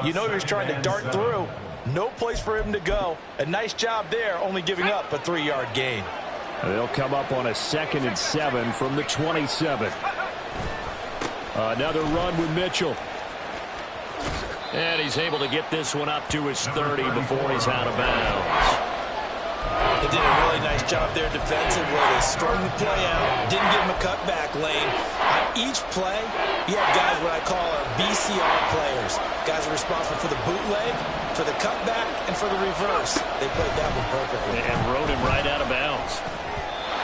You know he was trying to dart through. No place for him to go. A nice job there, only giving up a 3-yard gain. They'll come up on a 2nd and 7 from the 27. Another run with Mitchell. And he's able to get this one up to his 30 before he's out of bounds. They did a really nice job there defensively. They strung the play out, didn't give him a cutback lane. On each play, you have guys what I call our BCR players. Guys are responsible for the bootleg, for the cutback, and for the reverse. They played that one perfectly. And rode him right out of bounds.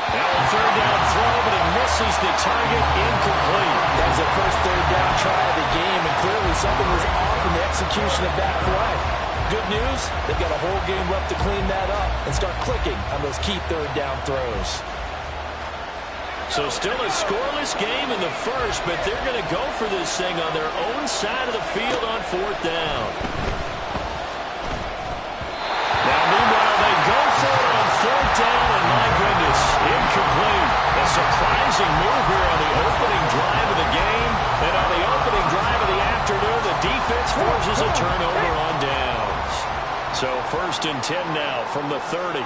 Now a 3rd down throw, but it misses the target, incomplete. That was the first 3rd down try of the game, and clearly something was off in the execution of that play. Good news, they've got a whole game left to clean that up and start clicking on those key 3rd down throws. So still a scoreless game in the first, but they're going to go for this thing on their own side of the field on 4th down. Now, meanwhile, they go for it on 4th down, and my goodness, incomplete. A surprising move here on the opening drive of the game. And on the opening drive of the afternoon, the defense forces a turnover on downs. So 1st and 10 now from the 30.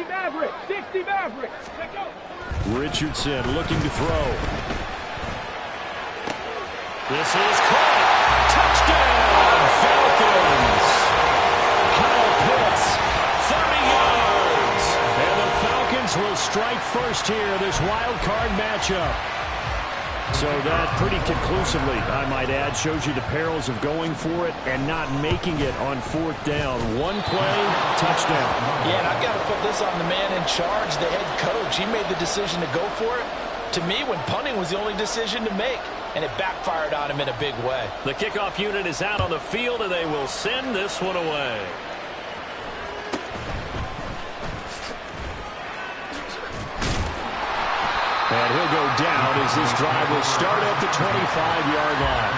Maverick, 60 Maverick. Let's go. Richardson looking to throw. This is caught. Touchdown, Falcons. Kyle Pitts, 30 yards. And the Falcons will strike first here, this wild card matchup. So that pretty conclusively, I might add, shows you the perils of going for it and not making it on 4th down. One play, touchdown. Yeah, and I've got to put this on the man in charge, the head coach. He made the decision to go for it. To me, when punting was the only decision to make, and it backfired on him in a big way. The kickoff unit is out on the field, and they will send this one away. And he'll go down as this drive will start at the 25-yard line.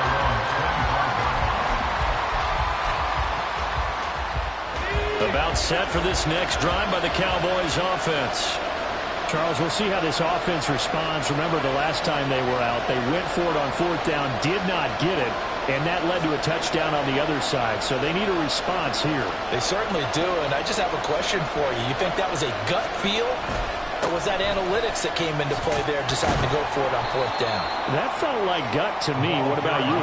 About set for this next drive by the Cowboys offense. Charles, we'll see how this offense responds. Remember the last time they were out, they went for it on 4th down, did not get it, and that led to a touchdown on the other side. So they need a response here. They certainly do, and I just have a question for you. You think that was a gut feel? Or was that analytics that came into play there, deciding to go for it on 4th down? That felt like gut to me. What about you?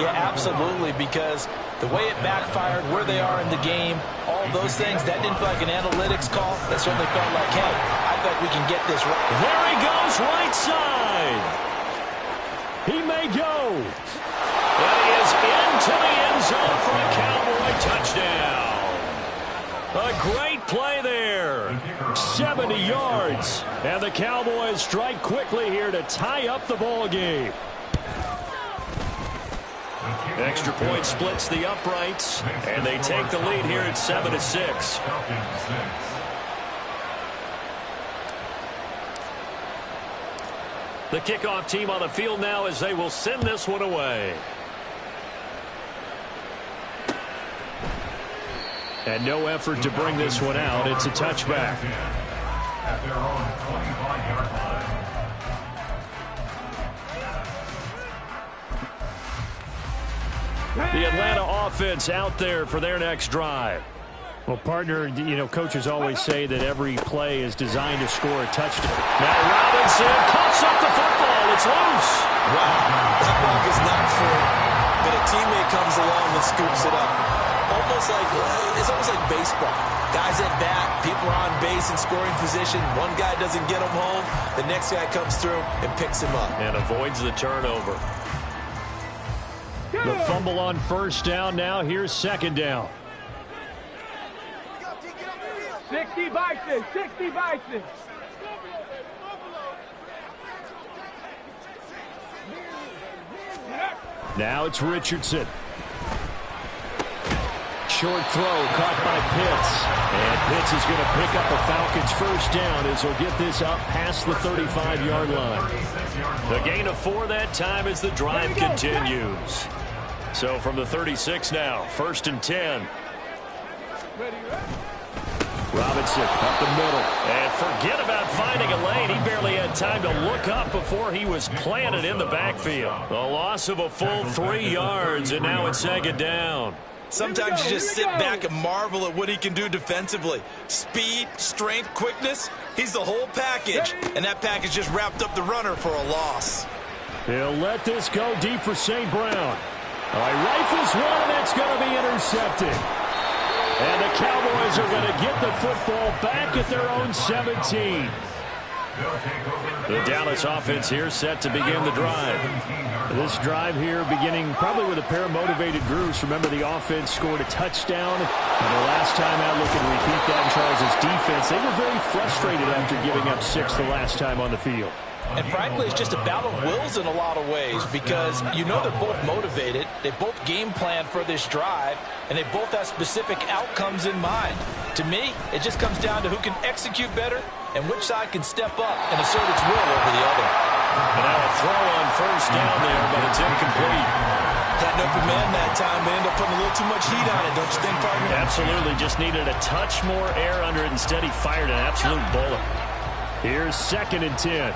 Yeah, absolutely, because the way it backfired, where they are in the game, all those things, that didn't feel like an analytics call. That certainly felt like, hey, I think we can get this right. There he goes, right side. He may go. And he is into the end zone for a Cowboy touchdown. A great play there. 70 yards. And the Cowboys strike quickly here to tie up the ball game. Extra point splits the uprights, and they take the lead here at 7-6. The kickoff team on the field now as they will send this one away. And no effort to bring this one out. It's a touchback. At their own 25-yard line. The Atlanta offense out there for their next drive. Well, partner, you know, coaches always say that every play is designed to score a touchdown. Now Robinson coughs up the football. It's loose. Wow. That block is not free, but a teammate comes along and scoops it up. It's almost like baseball. Guys at bat, people are on base in scoring position. One guy doesn't get him home. The next guy comes through and picks him up. And avoids the turnover. The fumble on 1st down now. Here's 2nd down. 60 Bison, 60 Bison. Now it's Richardson. Short throw caught by Pitts. And Pitts is going to pick up a Falcons 1st down as he'll get this up past the 35-yard line. The gain of 4 that time as the drive continues. So from the 36 now, 1st and 10. Robinson up the middle. And forget about finding a lane. He barely had time to look up before he was planted in the backfield. A loss of a full 3 yards, and now it's second down. Sometimes you just sit back and marvel at what he can do defensively. Speed, strength, quickness, he's the whole package. And that package just wrapped up the runner for a loss. He'll let this go deep for St. Brown. All right, rifles one, and it's going to be intercepted. And the Cowboys are going to get the football back at their own 17. The Dallas offense here set to begin the drive. This drive here beginning probably with a pair of motivated groups. Remember, the offense scored a touchdown. And the last time out, look and repeat that in Charles' defense. They were very frustrated after giving up 6 the last time on the field. And frankly, it's just a battle of wills in a lot of ways because you know they're both motivated. They both game plan for this drive, and they both have specific outcomes in mind. To me, it just comes down to who can execute better and which side can step up and assert its will over the other. And now a throw on first down there, but it's incomplete. Had an open man that time, but ended up putting a little too much heat on it, don't you think, partner? Absolutely. Just needed a touch more air under it. Instead, he fired an absolute bullet. Here's 2nd and 10.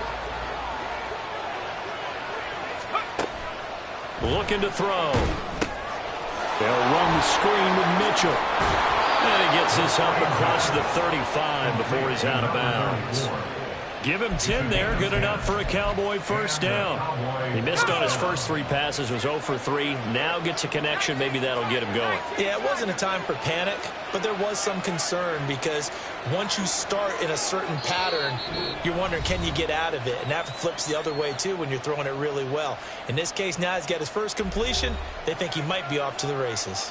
Looking to throw. They'll run the screen with Mitchell. And he gets this up across the 35 before he's out of bounds. Give him 10 there. Good enough for a Cowboy first down. He missed on his first 3 passes, was 0 for 3. Now gets a connection. Maybe that'll get him going. Yeah, it wasn't a time for panic, but there was some concern because once you start in a certain pattern, you're wondering, can you get out of it? And that flips the other way, too, when you're throwing it really well. In this case, now he's got his first completion. They think he might be off to the races.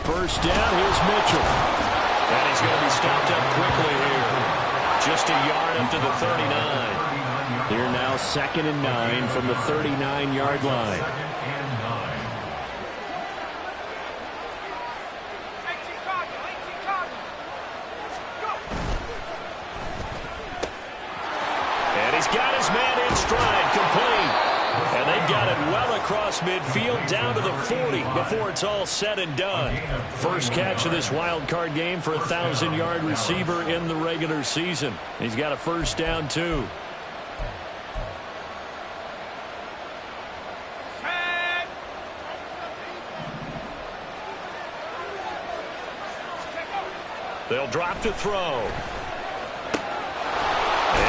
First down, here's Mitchell. And he's going to be stopped up quickly here. Just a yard up to the 39. Here now 2nd and 9 from the 39-yard line. And he's got his man in stride, complete. And they've got it well across midfield down to the 40 before it's all said and done. First catch of this wild card game for a 1,000-yard receiver in the regular season. He's got a first down, too. They'll drop to throw.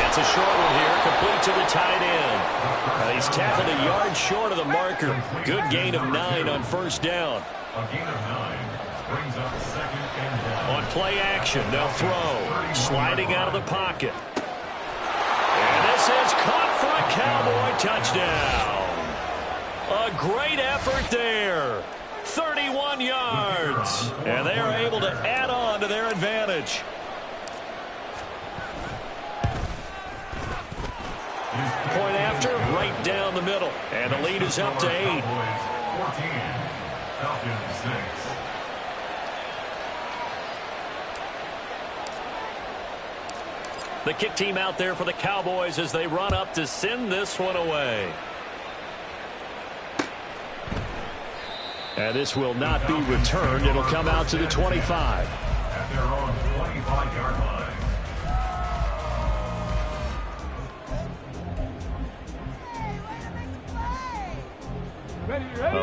It's a short one here, complete to the tight end. He's tackled a yard short of the marker. Good gain of 9 on first down. A gain of 9 brings up 2nd and 10. On play action, they'll throw. Sliding out of the pocket. And this is caught for a Cowboy touchdown. A great effort there. 31 yards. And they are able to add on to their advantage. Point after, right down the middle. And the lead is up to 8. 14, Falcons 6. The kick team out there for the Cowboys as they run up to send this one away. And this will not be returned. It'll come out to the 25. At their own 25-yard line.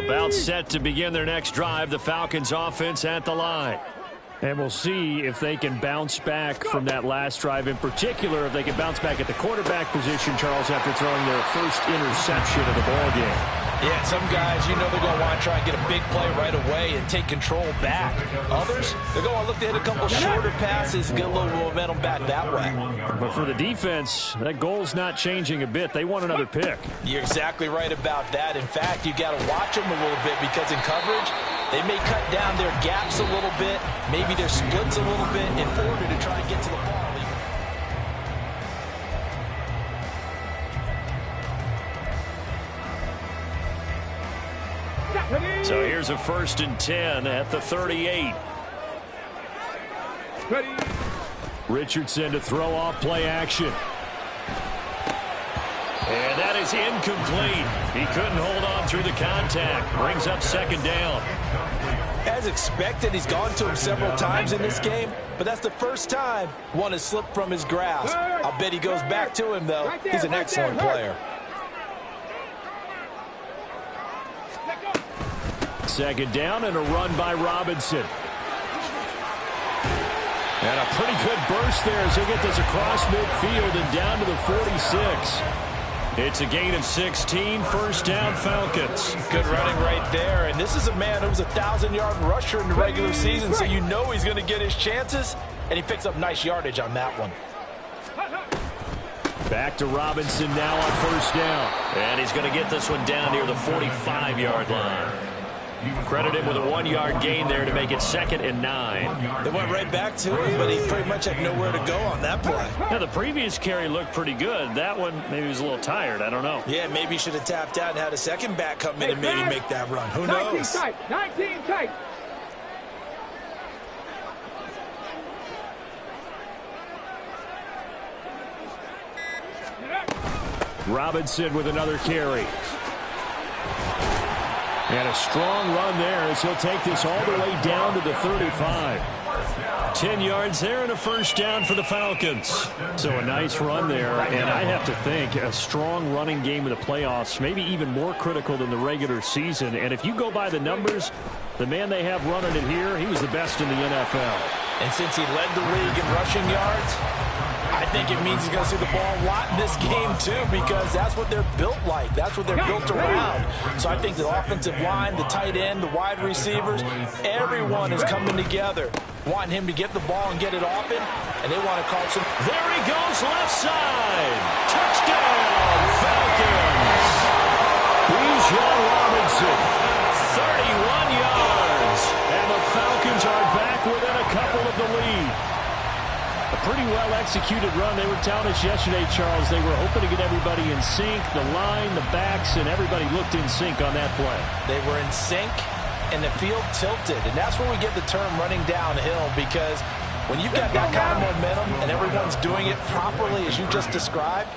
About set to begin their next drive, the Falcons offense at the line. And we'll see if they can bounce back from that last drive. In particular, if they can bounce back at the quarterback position, Charles, after throwing their first interception of the ballgame. Yeah, some guys, you know they're going to want to try and get a big play right away and take control back. Others, they're going to look to hit a couple shorter passes and get a little momentum back that way. But for the defense, that goal's not changing a bit. They want another pick. You're exactly right about that. In fact, you got to watch them a little bit because in coverage, they may cut down their gaps a little bit, maybe their splits a little bit in order to try and get to the ball. here's a 1st and 10 at the 38. Ready. Richardson to throw off play action. And that is incomplete. He couldn't hold on through the contact. Brings up 2nd down. As expected, he's gone to him several times in this game, but that's the first time one has slipped from his grasp. I'll bet he goes back to him, though. He's an excellent player. 2nd down and a run by Robinson. And a pretty good burst there as he'll get this across midfield and down to the 46. It's a gain of 16, 1st down Falcons. Good running right there, and this is a man who was a 1,000-yard rusher in the regular season, so you know he's going to get his chances, and he picks up nice yardage on that one. Back to Robinson now on 1st down. And he's going to get this one down near the 45-yard line. Credit him with a 1-yard gain there to make it 2nd and 9. They went right back to him, but he pretty much had nowhere to go on that play. Now, the previous carry looked pretty good. That one, maybe he was a little tired. I don't know. Yeah, maybe he should have tapped out and had a second back come in and maybe make that run. Who knows? 19 tight. Robinson with another carry. And a strong run there as he'll take this all the way down to the 35. 10 yards there and a 1st down for the Falcons. So a nice run there, and I have to think a strong running game in the playoffs, maybe even more critical than the regular season. And if you go by the numbers, the man they have running it here, he was the best in the NFL. And since he led the league in rushing yards, I think it means he's going to see the ball a lot in this game, too, because that's what they're built like. That's what they're built around. So I think the offensive line, the tight end, the wide receivers, everyone is coming together, wanting him to get the ball and get it open, and they want to call some. There he goes, left side. Touchdown, Falcons. Bijan Robinson, 31 yards. And the Falcons are back within a couple of the lead. A pretty well-executed run. They were telling us yesterday, Charles, they were hoping to get everybody in sync, the line, the backs, and everybody looked in sync on that play. They were in sync, and the field tilted. And that's where we get the term running downhill, because when you've got that kind of momentum and everyone's doing it properly as you just described,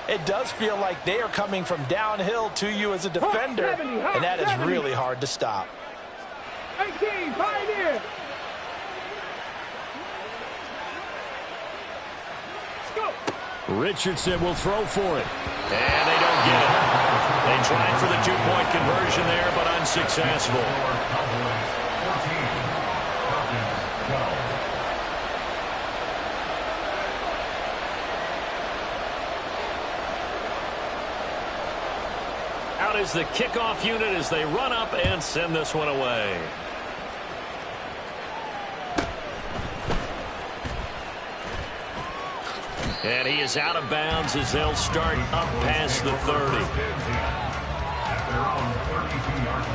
it does feel like they are coming from downhill to you as a defender, and that is really hard to stop. 18, Pioneer. Richardson will throw for it. And they don't get it. They tried for the 2-point conversion there, but unsuccessful. Out is the kickoff unit as they run up and send this one away. And he is out of bounds as they'll start up past the 30. At their own 32-yard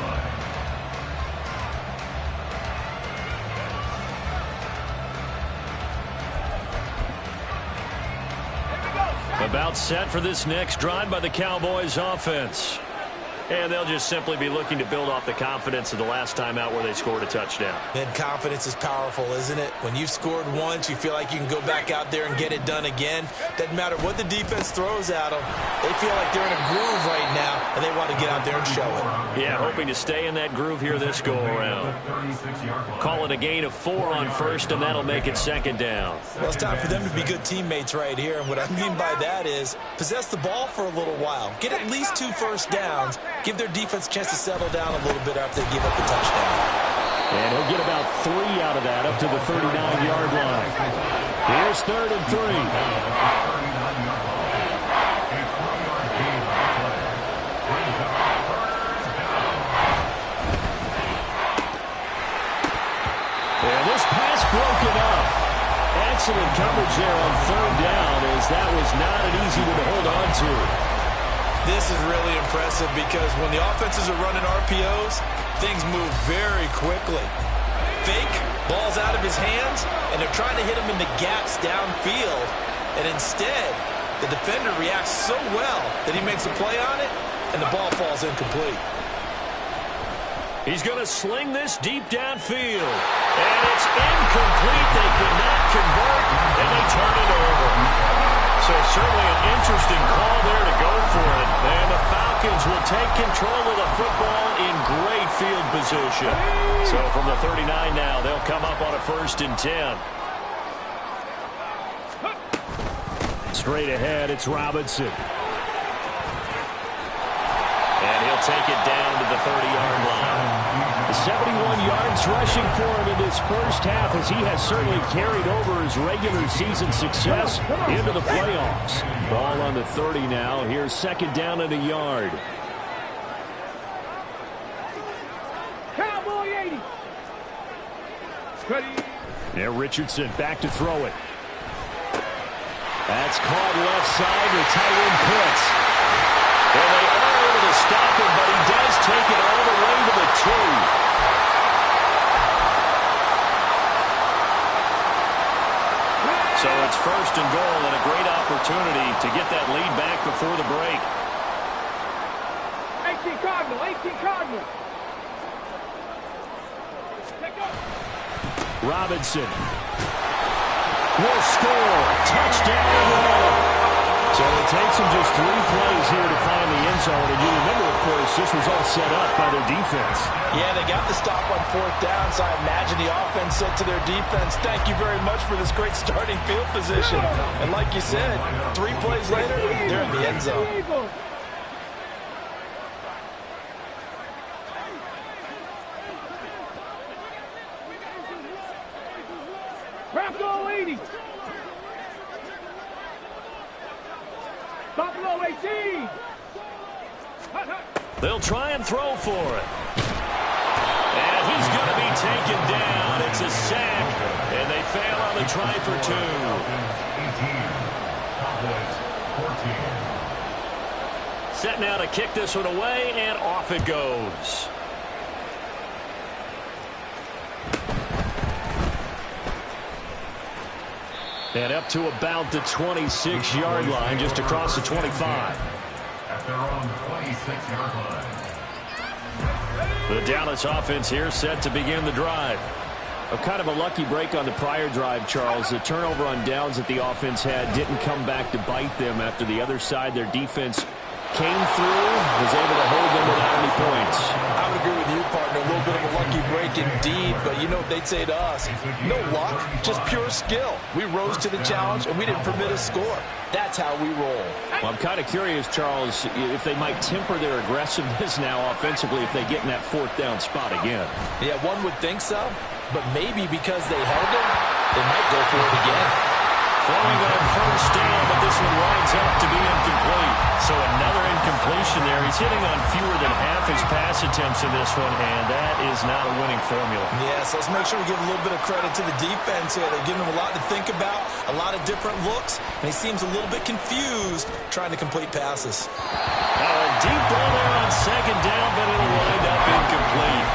line. About set for this next drive by the Cowboys offense. And they'll just simply be looking to build off the confidence of the last time out where they scored a touchdown. And confidence is powerful, isn't it? When you've scored once, you feel like you can go back out there and get it done again. Doesn't matter what the defense throws at them. They feel like they're in a groove right now, and they want to get out there and show it. Yeah, hoping to stay in that groove here this go-around. Call it a gain of 4 on 1st, and that'll make it 2nd down. Well, it's time for them to be good teammates right here, and what I mean by that is possess the ball for a little while. Get at least 2 first downs. Give their defense a chance to settle down a little bit after they give up a touchdown. And he'll get about 3 out of that up to the 39-yard line. Here's 3rd and 3. And this pass broken up. Excellent coverage there on 3rd down, as that was not an easy one to hold on to. This is really impressive because when the offenses are running RPOs, things move very quickly. Fake, ball's out of his hands, and they're trying to hit him in the gaps downfield. And instead, the defender reacts so well that he makes a play on it, and the ball falls incomplete. He's going to sling this deep downfield. And it's incomplete. They cannot convert, and they turn it over. So certainly an interesting call there to go for it. And the Falcons will take control of the football in great field position. So from the 39 now, they'll come up on a 1st and 10. Straight ahead, it's Robinson. And he'll take it down to the 30-yard line. 71 yards rushing for him in this first half, as he has certainly carried over his regular season success into the playoffs. Ball on the 30 now. Here's 2nd down and a yard. Cowboy 80. Ready. There, Richardson back to throw it. That's caught left side with tight end Pitts. And they are able to stop him, but he does take it all the way to the 2. So it's 1st and goal, and a great opportunity to get that lead back before the break. 18 Cardinal, 18 Cardinal. Robinson will score. Touchdown. So it takes them just 3 plays here to find the end zone. And you remember, of course, this was all set up by their defense. Yeah, they got the stop on 4th down, so I imagine the offense said to their defense, thank you very much for this great starting field position. And like you said, 3 plays later, they're in the end zone. Bravo 80. Buffalo 18. They'll try and throw for it. And he's going to be taken down. It's a sack, and they fail on the try for 2. 18. Set now to kick this one away, and off it goes. And up to about the 26-yard line, just across the 25. At their own 26-yard line. The Dallas offense here set to begin the drive. A kind of a lucky break on the prior drive, Charles. The turnover on downs that the offense had didn't come back to bite them after the other side. Their defense came through, was able to hold them without any points. I would agree with you, partner. A little bit of a lucky break indeed, but you know what they'd say to us? No luck, just pure skill. We rose to the challenge, and we didn't permit a score. That's how we roll. Well, I'm kind of curious, Charles, if they might temper their aggressiveness now offensively if they get in that 4th down spot again. Yeah, one would think so, but maybe because they held him, they might go for it again. Throwing on 1st down, but this one winds up to be incomplete. So another incompletion there. He's hitting on fewer than half his pass attempts in this one, and that is not a winning formula. Yes, let's make sure we give a little bit of credit to the defense here. They're giving him a lot to think about, a lot of different looks, and he seems a little bit confused trying to complete passes. Deep ball there on 2nd down, but it'll wind up incomplete.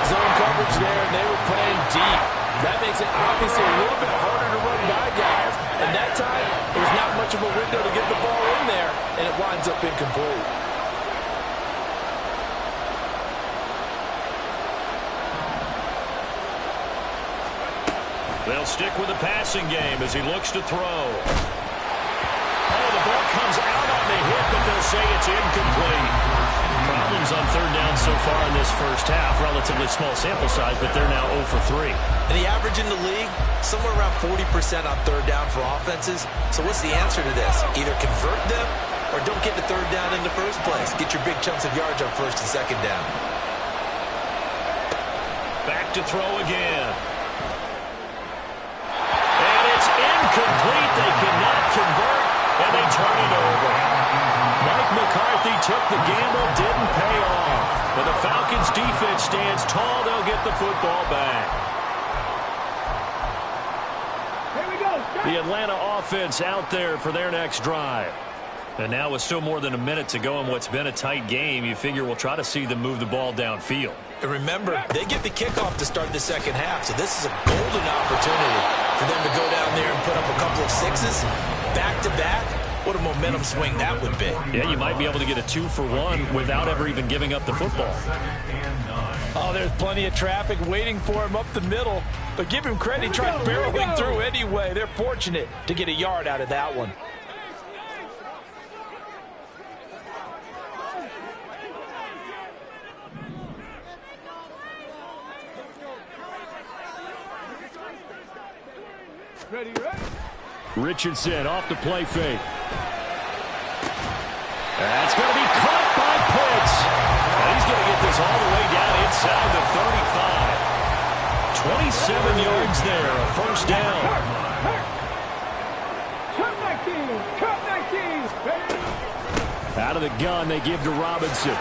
Zone coverage there, and they were playing deep. That makes it obviously a little bit harder to run by guys. And that time, there's not much of a window to get the ball in there, and it winds up incomplete. They'll stick with the passing game as he looks to throw. Oh, the ball comes out on the hit, but they'll say it's incomplete. Problems on 3rd down so far in this first half. Relatively small sample size, but they're now 0 for 3. And the average in the league, somewhere around 40% on 3rd down for offenses. So what's the answer to this? Either convert them or don't get the 3rd down in the first place. Get your big chunks of yards on 1st and 2nd down. Back to throw again. And it's incomplete. They cannot convert, and they turn it over. Mike McCarthy took the gamble, didn't pay off. But the Falcons' defense stands tall. They'll get the football back. Here we go. The Atlanta offense out there for their next drive. And now with still more than a minute to go in what's been a tight game, you figure we'll try to see them move the ball downfield. And remember, they get the kickoff to start the 2nd half, so this is a golden opportunity for them to go down there and put up a couple of 6s back-to-back What a momentum swing that would be. Yeah, you might be able to get a 2-for-1 without ever even giving up the football. Oh, there's plenty of traffic waiting for him up the middle. But give him credit, he tried barreling through anyway. They're fortunate to get a yard out of that one. Ready, ready? Richardson off the play fake. That's going to be caught by Pitts. And he's going to get this all the way down inside the 35. 27 yards there, a first down. Cut 19! Cut 19! Ready? Out of the gun, they give to Robinson.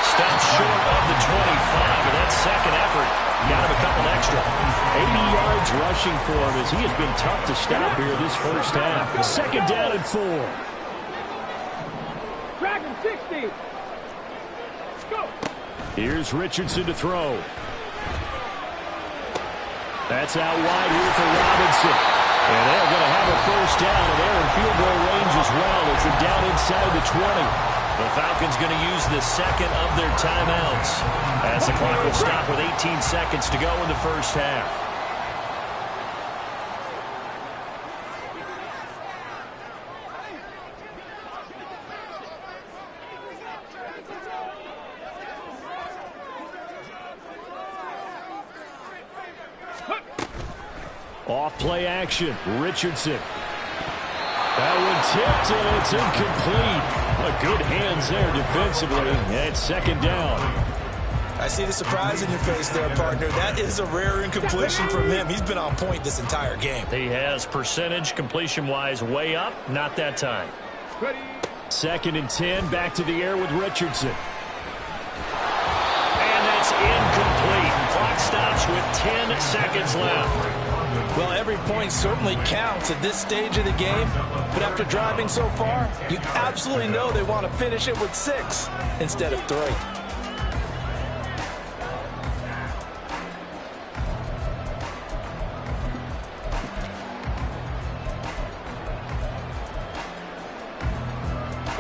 Stops short of the 25, but that second effort got him a couple extra. 80 yards rushing for him as he has been tough to stop here this first half. Second down and 4. Dragon 60! Go! Here's Richardson to throw. That's out wide here for Robinson. And they're going to have a first down, and they're in field goal range as well. It's a down inside the 20. The Falcons going to use the second of their timeouts as the clock will stop with 18 seconds to go in the first half. Off play action, Richardson. That one tipped, and it's incomplete. A good hands there defensively, and second down. I see the surprise in your face there, partner. That is a rare incompletion from him. He's been on point this entire game. He has percentage completion-wise way up, not that time. Ready? Second and 10, back to the air with Richardson. And that's incomplete. Clock stops with 10 seconds left. Well, every point certainly counts at this stage of the game, but after driving so far, you absolutely know they want to finish it with 6 instead of 3.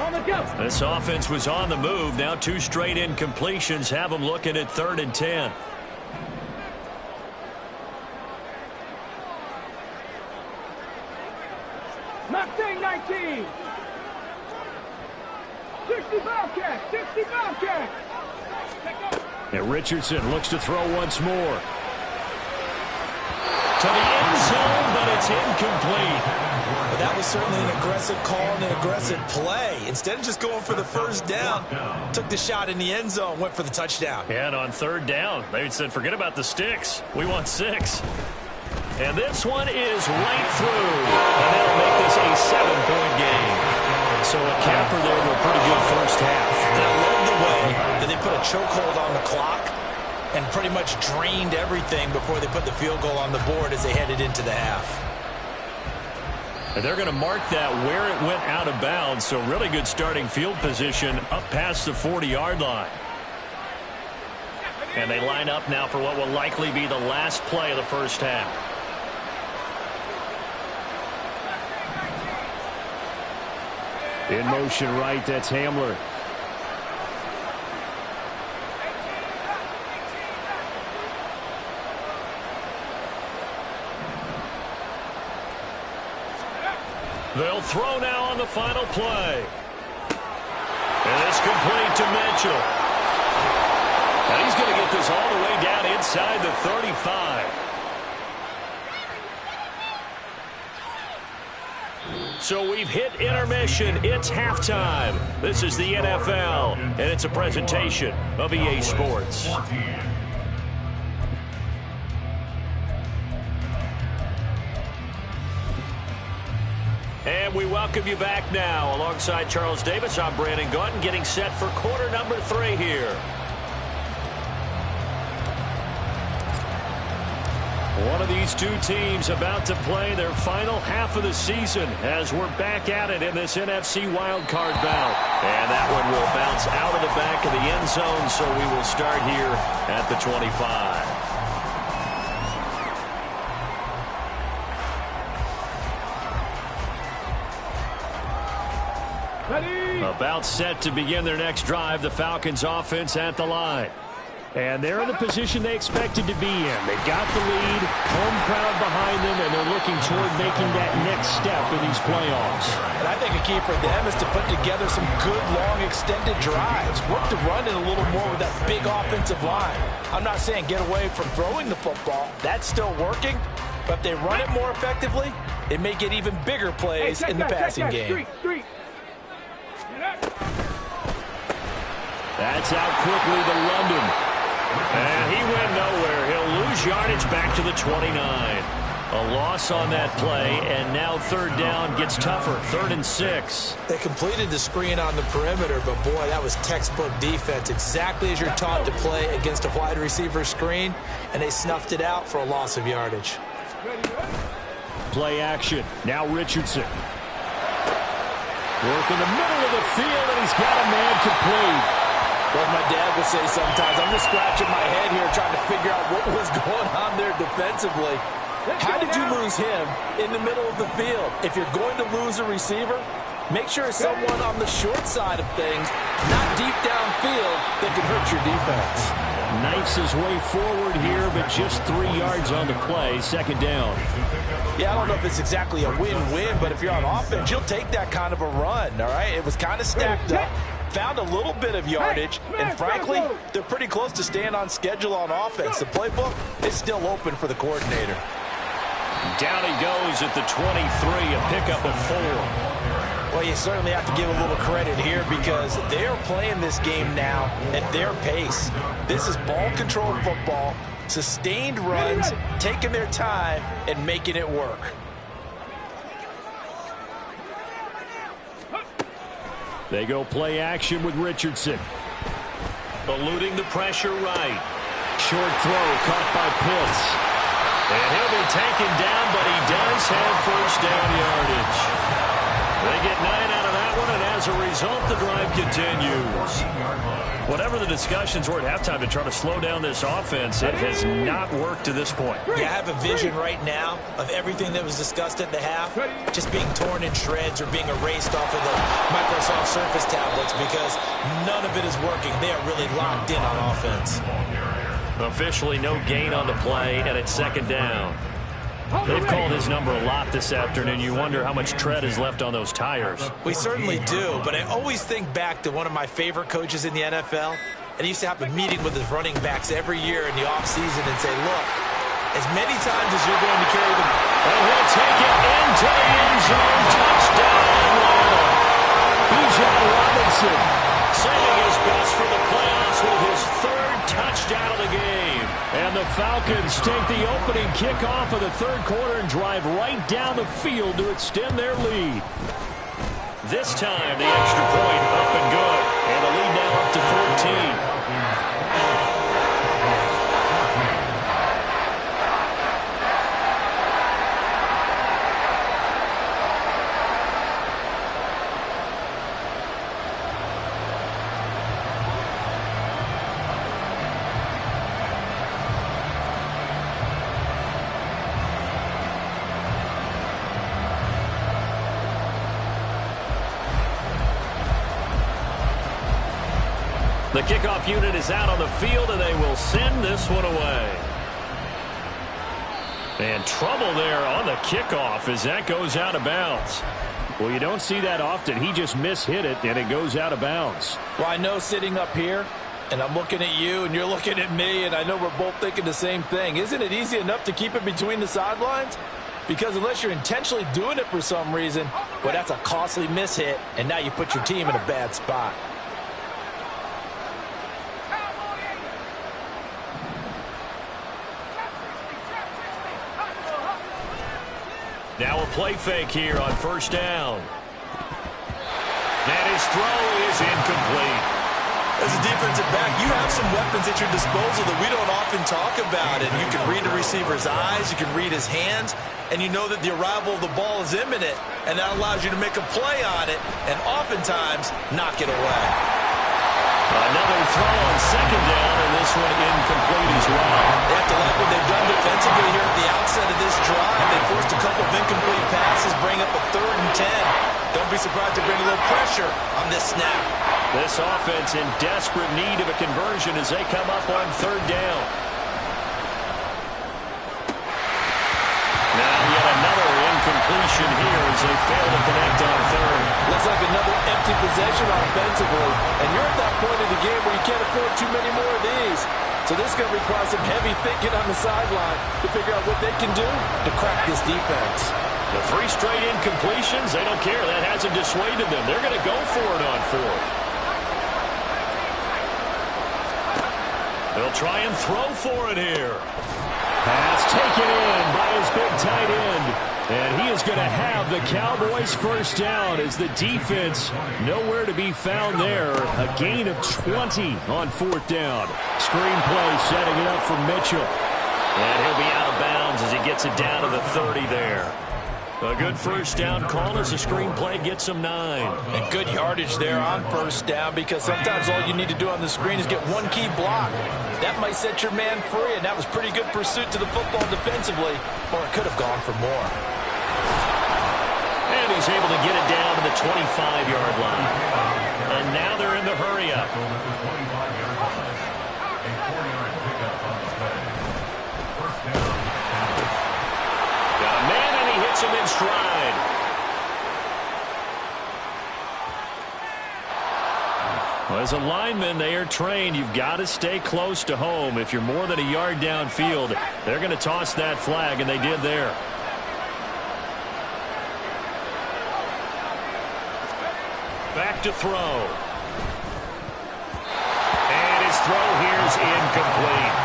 On the go! This offense was on the move. Now 2 straight incompletions have them looking at 3rd and 10. Mustang 19! 60 Bobcat! 60 Bobcat! And Richardson looks to throw once more. To the end zone, but it's incomplete. But that was certainly an aggressive call and an aggressive play. Instead of just going for the first down, took the shot in the end zone, went for the touchdown. And on 3rd down, they said, forget about the sticks. We want 6. And this one is right through. And that'll make this a 7-point game. So a capper there to a pretty good first half. And I love the way that they put a chokehold on the clock and pretty much drained everything before they put the field goal on the board as they headed into the half. And they're going to mark that where it went out of bounds. So really good starting field position up past the 40-yard line. And they line up now for what will likely be the last play of the first half. In motion right, that's Hamler. They'll throw now on the final play. And it's complete to Mitchell. And he's going to get this all the way down inside the 35. So we've hit intermission. It's halftime. This is the NFL, and it's a presentation of EA Sports. And we welcome you back now. Alongside Charles Davis, I'm Brandon Gaudin, getting set for quarter number 3 here. One of these two teams about to play their final half of the season as we're back at it in this NFC wildcard bout. And that one will bounce out of the back of the end zone, so we will start here at the 25. Ready. About set to begin their next drive, the Falcons offense at the line. And they're in the position they expected to be in. They've got the lead, home crowd behind them, and they're looking toward making that next step in these playoffs. And I think a key for them is to put together some good, long, extended drives. Work the run in a little more with that big offensive line. I'm not saying get away from throwing the football. That's still working. But if they run it more effectively, it may get even bigger plays in the passing game. Street. That's out quickly to London. And he went nowhere. He'll lose yardage back to the 29. A loss on that play, and now third down gets tougher. 3rd and 6. They completed the screen on the perimeter, but boy, that was textbook defense. Exactly as you're taught to play against a wide receiver screen, and they snuffed it out for a loss of yardage. Play action. Now Richardson. Work in the middle of the field, and he's got a man complete. Well, my dad would say sometimes, I'm just scratching my head here trying to figure out what was going on there defensively. How did you lose him in the middle of the field? If you're going to lose a receiver, make sure it's someone on the short side of things, not deep downfield, that can hurt your defense. Knifes his way forward here, but just 3 yards on the play. 2nd down. Yeah, I don't know if it's exactly a win-win, but if you're on offense, you'll take that kind of a run, all right? It was kind of stacked up. Found a little bit of yardage, and frankly, they're pretty close to staying on schedule on offense. The playbook is still open for the coordinator. Down he goes at the 23, a pickup of 4. Well, you certainly have to give a little credit here because they're playing this game now at their pace. This is ball-controlled football, sustained runs, taking their time, and making it work. They go play action with Richardson. Eluding the pressure right. Short throw caught by Pitts. And he'll be taken down, but he does have first down yardage. They get 9 out of that one, and as a result, the drive continues. Whatever the discussions were at halftime to try to slow down this offense, it has not worked to this point. Yeah, I have a vision right now of everything that was discussed at the half just being torn in shreds or being erased off of the Microsoft Surface tablets because none of it is working. They are really locked in on offense. Officially no gain on the play, and it's 2nd down. They've called his number a lot this afternoon. You wonder how much tread is left on those tires. We certainly do, but I always think back to one of my favorite coaches in the NFL, and he used to have a meeting with his running backs every year in the offseason and say, look, as many times as you're going to carry the ball, and he'll take it into the end zone. Touchdown! Bijan Robinson saving his best for the playoffs with his 3rd touchdown of the game. And the Falcons take the opening kickoff of the 3rd quarter and drive right down the field to extend their lead. This time, the extra point up and good. And the lead now up to 14. The kickoff unit is out on the field, and they will send this one away. And trouble there on the kickoff as that goes out of bounds. Well, you don't see that often. He just mishit it, and it goes out of bounds. Well, I know sitting up here, and I'm looking at you, and you're looking at me, and I know we're both thinking the same thing. Isn't it easy enough to keep it between the sidelines? Because unless you're intentionally doing it for some reason, well, that's a costly mishit, and now you put your team in a bad spot. Now a play fake here on 1st down. And his throw is incomplete. As a defensive back, you have some weapons at your disposal that we don't often talk about. And you can read the receiver's eyes, you can read his hands, and you know that the arrival of the ball is imminent. And that allows you to make a play on it and oftentimes knock it away. Another throw on 2nd down, and this one incomplete as well. They have to like what they've done defensively here at the outset of this drive. They forced a couple of incomplete passes, bring up a 3rd and 10. Don't be surprised to bring a little pressure on this snap. This offense in desperate need of a conversion as they come up on third down. Now yet another incompletion here as they fail to connect on third. Looks like another empty possession offensively. And you're at that point in the game where you can't afford too many more of these. So this is going to require some heavy thinking on the sideline to figure out what they can do to crack this defense. The 3 straight incompletions, they don't care. That hasn't dissuaded them. They're going to go for it on fourth. They'll try and throw for it here. Pass taken in by his big tight end. And he is going to have the Cowboys first down as the defense nowhere to be found there. A gain of 20 on fourth down. Screen play setting it up for Mitchell. And he'll be out of bounds as he gets it down to the 30 there. A good first down call as the screenplay gets him 9. And good yardage there on first down because sometimes all you need to do on the screen is get one key block. That might set your man free, and that was pretty good pursuit to the football defensively, or it could have gone for more. And he's able to get it down to the 25-yard line. And now they're in the hurry-up. Got a man, and he hits him in stride. Well, as a lineman, they are trained. You've got to stay close to home. If you're more than a yard downfield, they're going to toss that flag, and they did there. Back to throw. And his throw here is incomplete.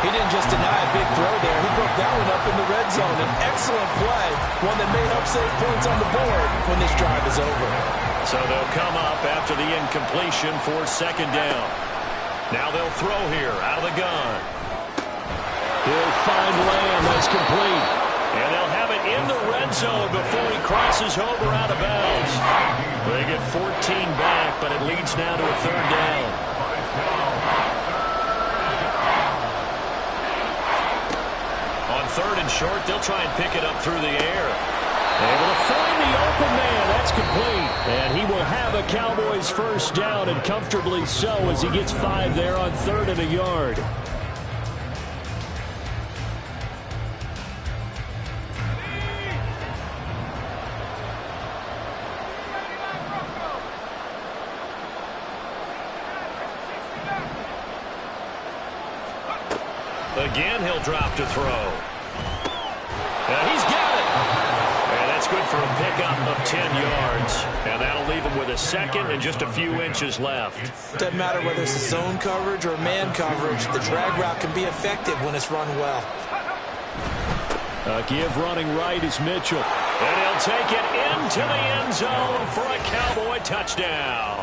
He didn't just deny a big throw there. He broke that one up in the red zone. An excellent play, one that may help save points on the board when this drive is over. So they'll come up after the incompletion for second down. Now they'll throw here out of the gun. He'll find Lamb. That's complete. And they'll have it in the red zone before he crosses over out of bounds. They get 14 back, but it leads now to a third down. On third and short, they'll try and pick it up through the air. Able to find the open man. That's complete. And he will have a Cowboys first down, and comfortably so as he gets 5 there on third and a yard. Again, he'll drop to throw. And he's got it. And that's good for a pickup of 10 yards. And that'll leave him with a second and just a few inches left. Doesn't matter whether it's a zone coverage or man coverage. The drag route can be effective when it's run well. A give running right is Mitchell. And he'll take it into the end zone for a Cowboy touchdown.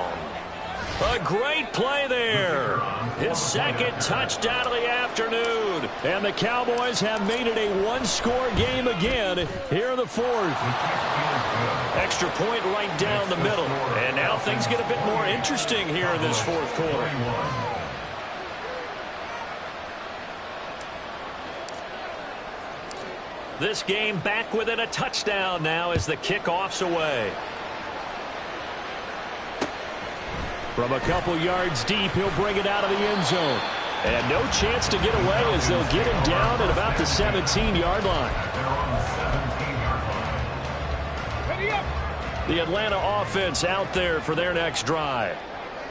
A great play there. His second touchdown of the afternoon. And the Cowboys have made it a one-score game again here in the fourth. Extra point right down the middle. And now things get a bit more interesting here in this fourth quarter. This game back within a touchdown now as the kickoff's away. From a couple yards deep, he'll bring it out of the end zone. And no chance to get away as they'll get him down at about the 17-yard line. The Atlanta offense out there for their next drive.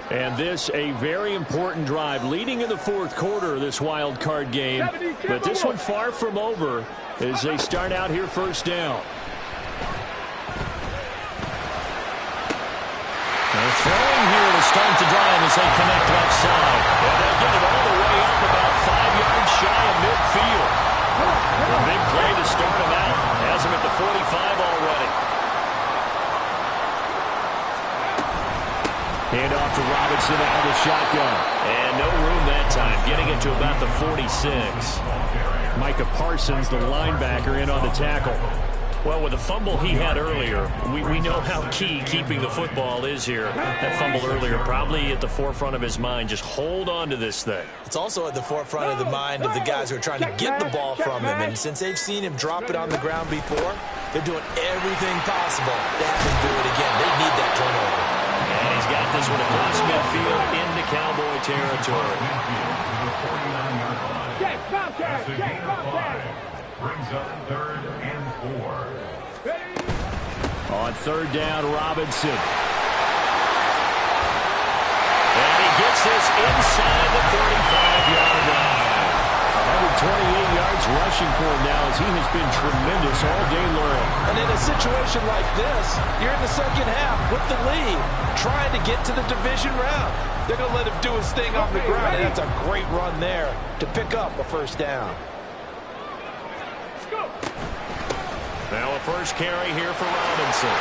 And this a very important drive leading in the fourth quarter of this wild card game. But this one far from over as they start out here first down. They're throwing here to start the drive as they connect left side. And they'll get it all the way up about 5 yards shy of midfield. A big play to start him out. Has him at the 45 already. Hand off to Robinson out of the shotgun. And no room that time, getting it to about the 46. Micah Parsons, the linebacker, in on the tackle. Well, with the fumble he had earlier, we know how key keeping the football is here. That fumble earlier probably at the forefront of his mind. Just hold on to this thing. It's also at the forefront of the mind of the guys who are trying to get the ball from him. And since they've seen him drop it on the ground before, They're doing everything possible to have him do it again. They need that turnover. And he's got this one across midfield into Cowboy territory. Check, Bobcat, That's a check, gain of Bobcat. 5. Brings up 3rd and 4. Ready? On 3rd down, Robinson. And he gets this inside the 35-yard line. 128 yards rushing for him now as he has been tremendous all day long. And in a situation like this, you're in the second half with the lead, trying to get to the division round. They're going to let him do his thing on the ground, and that's a great run there to pick up a first down. Let's go. Now a first carry here for Robinson.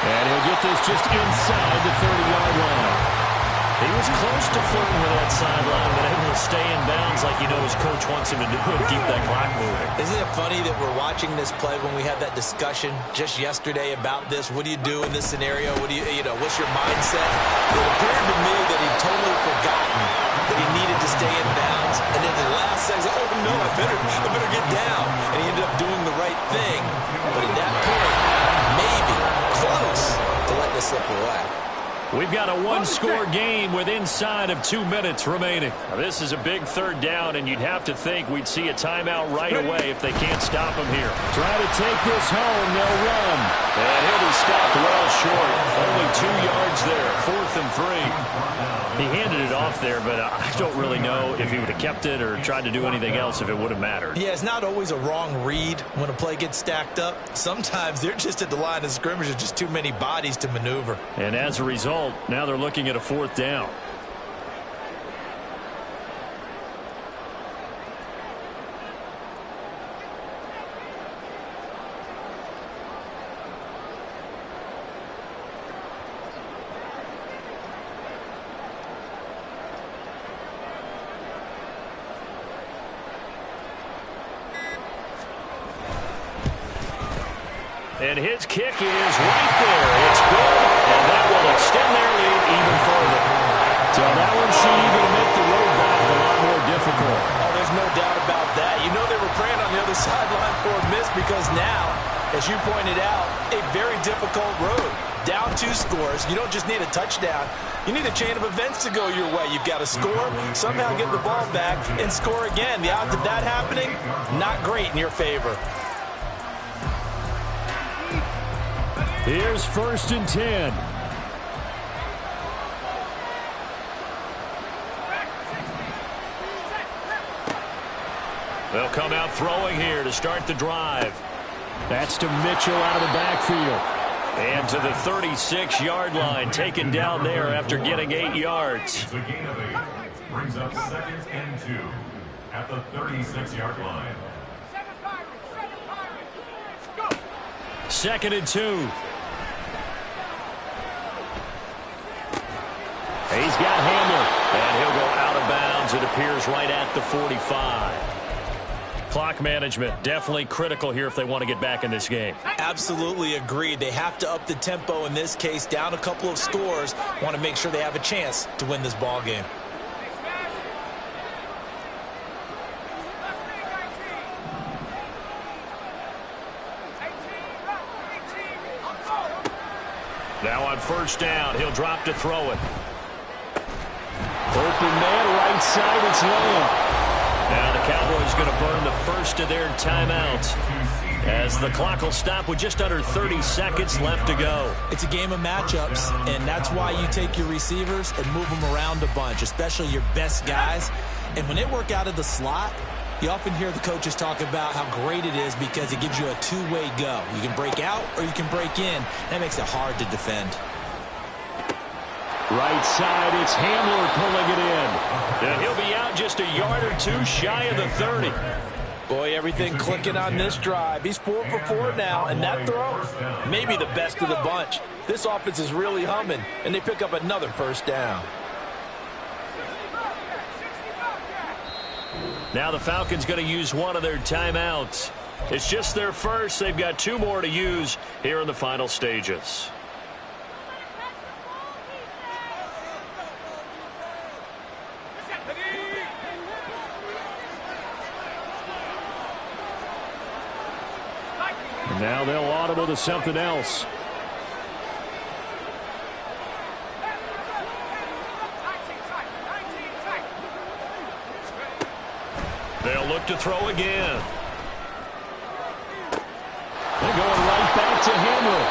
And he'll get this just inside the 30-yard line. He was close to flirting with that sideline, but able to stay in bounds like his coach wants him to do and keep that clock moving. Isn't it funny that we're watching this play when we had that discussion just yesterday about this? What do you do in this scenario? What do what's your mindset? It appeared to me that he'd totally forgotten that he needed to stay in bounds. And then the last second, oh no, I better get down. And he ended up doing the right thing. But at that point, maybe close to letting it slip away. We've got a one-score game with inside of 2 minutes remaining. Now, this is a big 3rd down, and you'd have to think we'd see a timeout right away if they can't stop him here. Try to take this home. They'll run. And he'll be stopped well short. Only 2 yards there. 4th and 3. He handed it off there, but I don't really know if he would have kept it or tried to do anything else if it would have mattered. Yeah, it's not always a wrong read when a play gets stacked up. Sometimes they're just at the line of scrimmage. There's just too many bodies to maneuver. And as a result, now they're looking at a 4th down. And his kick is right there. It's good, and that will extend their lead even further. So that one seemed to make the road back a lot more difficult. Oh, there's no doubt about that. They were praying on the other sideline for a miss because now, as you pointed out, a very difficult road. Down 2 scores. You don't just need a touchdown. You need a chain of events to go your way. You've got to score, somehow get the ball back, and score again. The odds of that happening, not great in your favor. Here's 1st and 10. They'll come out throwing here to start the drive. That's to Mitchell out of the backfield. And to the 36-yard line, taken down there after getting 8 yards. It's a gain of 8. Brings up 2nd and 2 at the 36-yard line. 2nd and 2. He's got Hamler, and he'll go out of bounds. It appears right at the 45. Clock management, definitely critical here if they want to get back in this game. Absolutely agreed. They have to up the tempo in this case, down a couple of scores. Want to make sure they have a chance to win this ball game. Now on 1st down, he'll drop to throw it. Open man, right side, it's Lamb. Now the Cowboys going to burn the first of their timeouts as the clock will stop with just under 30 seconds left to go. It's a game of matchups, and that's why you take your receivers and move them around a bunch, especially your best guys. And when they work out of the slot, you often hear the coaches talk about how great it is because it gives you a two-way go. You can break out or you can break in. That makes it hard to defend. Right side, it's Hamler pulling it in. And he'll be out just a yard or 2 shy of the 30. Boy, everything clicking on this drive. He's 4 for 4 now, and that throw, maybe the best of the bunch. This offense is really humming, and they pick up another first down. Now the Falcons going to use one of their timeouts. It's just their first. They've got 2 more to use here in the final stages. Now they'll audible to something else. They'll look to throw again. They're going right back to Henry.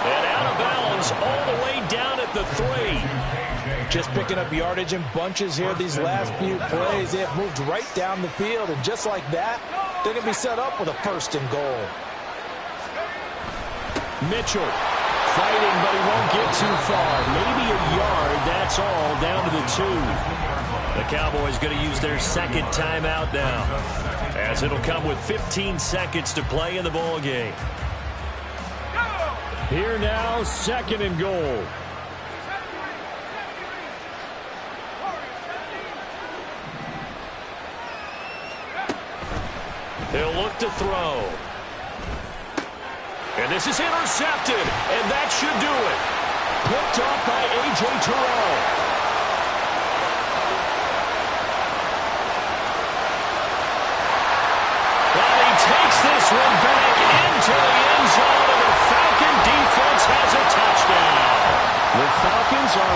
And out of bounds all the way down at the 3. Just picking up yardage in bunches here these last few plays. They have moved right down the field, and just like that, they're going to be set up with a 1st and goal. Mitchell fighting, but he won't get too far. Maybe a yard, that's all, down to the 2. The Cowboys going to use their 2nd timeout now, as it'll come with 15 seconds to play in the ball game. Here now, 2nd and goal. He'll look to throw. And this is intercepted, and that should do it. Picked off by A.J. Terrell. Takes this one back into the end zone, and the Falcon defense has a touchdown. The Falcons are